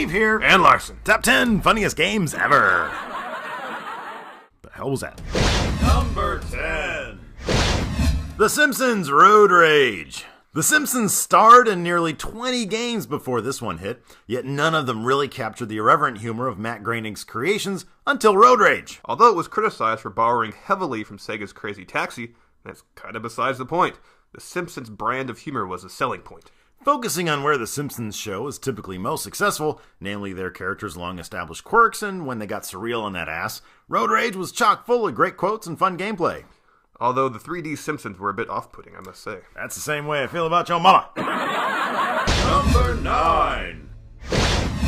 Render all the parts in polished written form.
Steve here. And Larson. Top 10 funniest games ever. The hell was that? Number 10. The Simpsons Road Rage. The Simpsons starred in nearly 20 games before this one hit, yet none of them really captured the irreverent humor of Matt Groening's creations until Road Rage. Although it was criticized for borrowing heavily from Sega's Crazy Taxi, that's kind of besides the point. The Simpsons brand of humor was a selling point. Focusing on where The Simpsons show is typically most successful, namely their characters' long-established quirks and when they got surreal on that ass, Road Rage was chock full of great quotes and fun gameplay. Although the 3D Simpsons were a bit off-putting, I must say. That's the same way I feel about your mama. Number 9.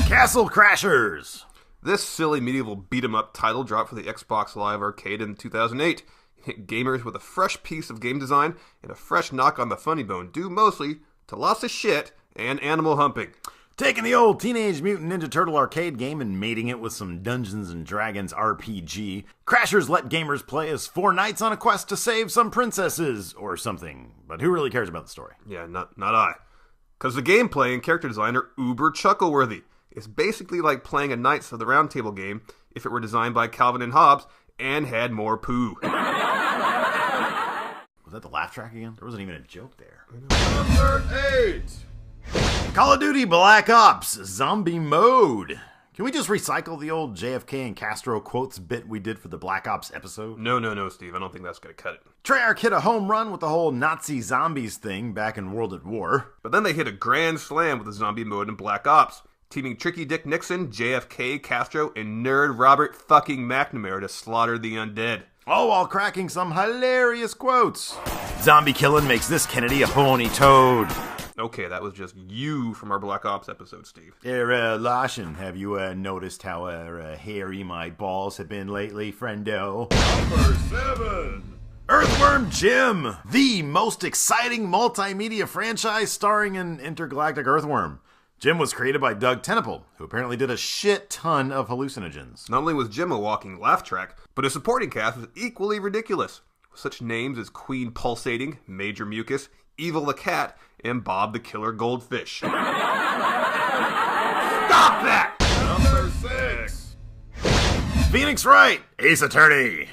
Castle Crashers. This silly medieval beat-em-up title dropped for the Xbox Live Arcade in 2008. It hit gamers with a fresh piece of game design and a fresh knock on the funny bone, due mostly to lots of shit and animal humping. Taking the old Teenage Mutant Ninja Turtle arcade game and mating it with some Dungeons & Dragons RPG, Crashers let gamers play as 4 knights on a quest to save some princesses or something. But who really cares about the story? Yeah, not I. Because the gameplay and character design are uber chuckle-worthy. It's basically like playing a Knights of the Round Table game if it were designed by Calvin and Hobbes and had more poo. Was that the laugh track again? There wasn't even a joke there. Number 8. Call of Duty Black Ops Zombie Mode. Can we just recycle the old JFK and Castro quotes bit we did for the Black Ops episode? No, Steve. I don't think that's going to cut it. Treyarch hit a home run with the whole Nazi zombies thing back in World at War. But then they hit a grand slam with the zombie mode in Black Ops, teaming Tricky Dick Nixon, JFK, Castro, and nerd Robert fucking McNamara to slaughter the undead. All while cracking some hilarious quotes. Zombie killing makes this Kennedy a horny toad. Okay, that was just you from our Black Ops episode, Steve. Larson, have you noticed how hairy my balls have been lately, friendo? Number 7. Earthworm Jim, the most exciting multimedia franchise starring an intergalactic earthworm. Jim was created by Doug Tennepool, who apparently did a shit ton of hallucinogens. Not only was Jim a walking laugh track, but his supporting cast was equally ridiculous, with such names as Queen Pulsating, Major Mucus, Evil the Cat, and Bob the Killer Goldfish. Stop that! Number 6. Phoenix Wright, Ace Attorney.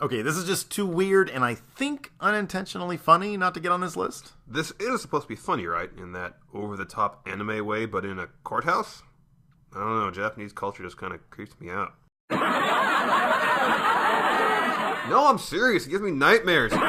Okay, this is just too weird and I think unintentionally funny not to get on this list. This is supposed to be funny, right? In that over-the-top anime way, but in a courthouse? I don't know, Japanese culture just kind of creeps me out. No, I'm serious. It gives me nightmares. Stop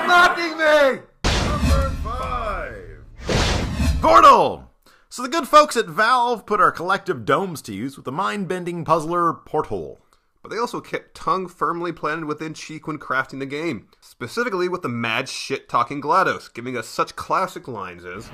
mocking me! Number 5. Portal! So the good folks at Valve put our collective domes to use with the mind-bending puzzler Portal. But they also kept tongue firmly planted within cheek when crafting the game. Specifically with the mad shit-talking GLaDOS, giving us such classic lines as...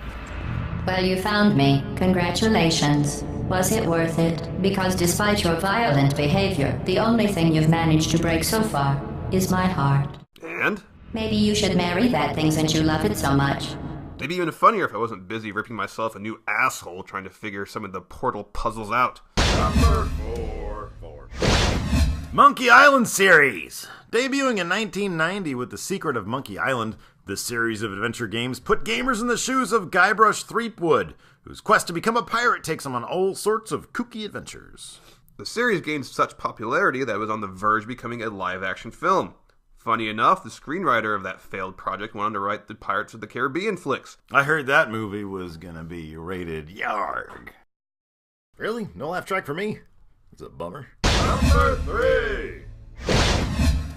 Well, you found me. Congratulations. Was it worth it? Because despite your violent behavior, the only thing you've managed to break so far is my heart. And? Maybe you should marry that thing since you love it so much. It'd be even funnier if I wasn't busy ripping myself a new asshole trying to figure some of the Portal puzzles out. Number 4. Monkey Island series. Debuting in 1990 with The Secret of Monkey Island, this series of adventure games put gamers in the shoes of Guybrush Threepwood, whose quest to become a pirate takes him on all sorts of kooky adventures. The series gained such popularity that it was on the verge of becoming a live-action film. Funny enough, the screenwriter of that failed project went on to write the Pirates of the Caribbean flicks. I heard that movie was gonna be rated Yarg. Really? No laugh track for me? It's a bummer. Number 3.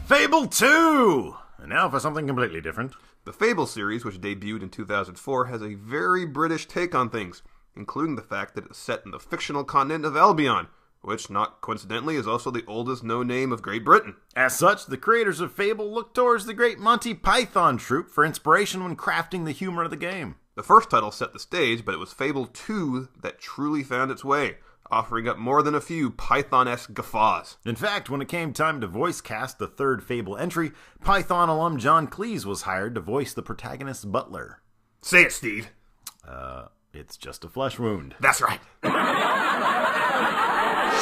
Fable 2! And now for something completely different. The Fable series, which debuted in 2004, has a very British take on things, including the fact that it's set in the fictional continent of Albion, which, not coincidentally, is also the oldest known name of Great Britain. As such, the creators of Fable looked towards the great Monty Python troupe for inspiration when crafting the humor of the game. The first title set the stage, but it was Fable 2 that truly found its way, offering up more than a few Python-esque guffaws. In fact, when it came time to voice cast the third Fable entry, Python alum John Cleese was hired to voice the protagonist's butler. Say it, Steve. It's just a flesh wound. That's right.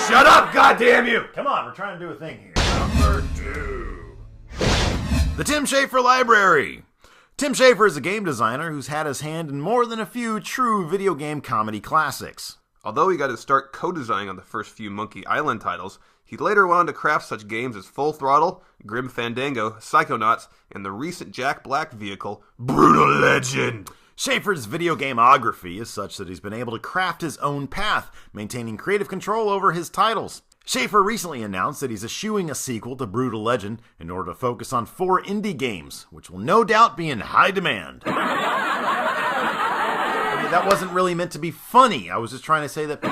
Shut up, goddammit you! Come on, we're trying to do a thing here. Number 2. The Tim Schafer Library. Tim Schafer is a game designer who's had his hand in more than a few true video game comedy classics. Although he got his start co-designing on the first few Monkey Island titles, he later went on to craft such games as Full Throttle, Grim Fandango, Psychonauts, and the recent Jack Black vehicle, Brutal Legend. Schafer's video gameography is such that he's been able to craft his own path, maintaining creative control over his titles. Schafer recently announced that he's eschewing a sequel to Brutal Legend in order to focus on 4 indie games, which will no doubt be in high demand. That wasn't really meant to be funny. I was just trying to say that...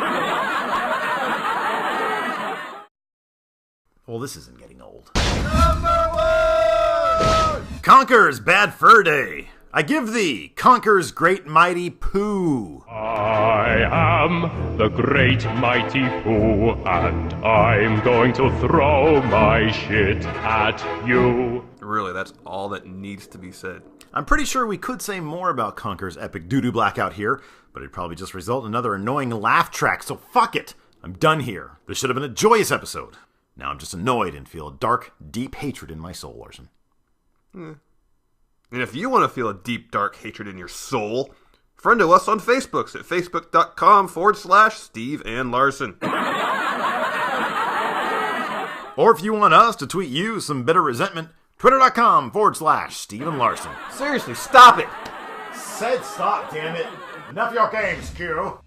Well, this isn't getting old. Number 1! Conker's Bad Fur Day. I give thee Conker's Great Mighty Pooh. I am the great mighty Pooh, and I'm going to throw my shit at you. Really, that's all that needs to be said. I'm pretty sure we could say more about Conker's epic doo-doo blackout here, but it'd probably just result in another annoying laugh track, so fuck it. I'm done here. This should have been a joyous episode. Now I'm just annoyed and feel a dark, deep hatred in my soul, Larson. And if you want to feel a deep, dark hatred in your soul, friend us on Facebook at facebook.com/Steve and Larson. Or if you want us to tweet you some bitter resentment, twitter.com/Steve and Larson. Seriously, stop it! Said stop, damn it. Enough your games, Q.